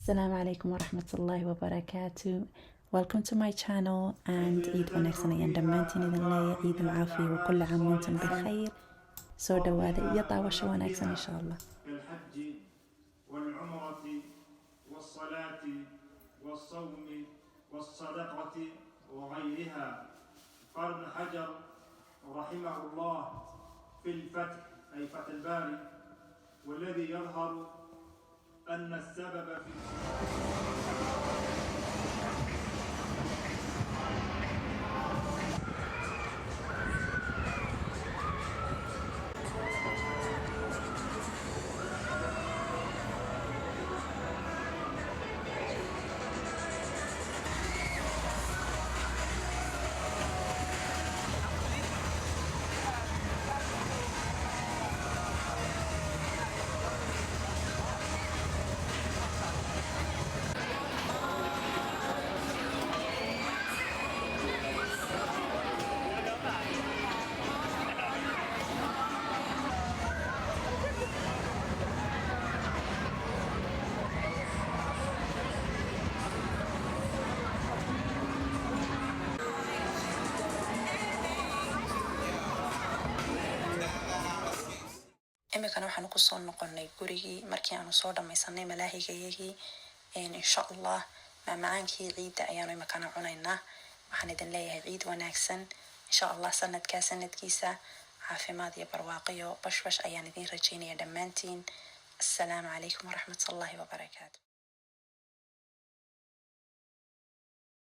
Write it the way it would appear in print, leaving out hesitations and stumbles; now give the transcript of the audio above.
Assalamu alaikum wa rahmatullahi wa barakatuh. Welcome to my channel and Eid wanaagsan ayaan dhammaantiin idin leeyahay. Eid al-caafiya wa kulli caam wa antum bikhayr. Soo dhawaada iyo daawasho wanaagsan insha Allah. كالحج والعمرة والصلاة والصوم والصدقة وغيرها. قال ابن حجر رحمه الله في الفتح أي فتح الباري: والذي يظهر أن السبب في imikana waxaan ku soo noqonnay gurigii markii aanu soo dhammaysanay malaahigayagii insha Allah macmacaankii ciidda ayaanu imikana cunaynaa. waxaan idin leeyahay ciid wanaagsan insha Allah. sanadkiisa caafimaad iyo barwaaqo iyo bashbash ayaan idin rajaynaya dhammaantiin. assalaamu calaykum waraxmatullaahi wabarakaatu.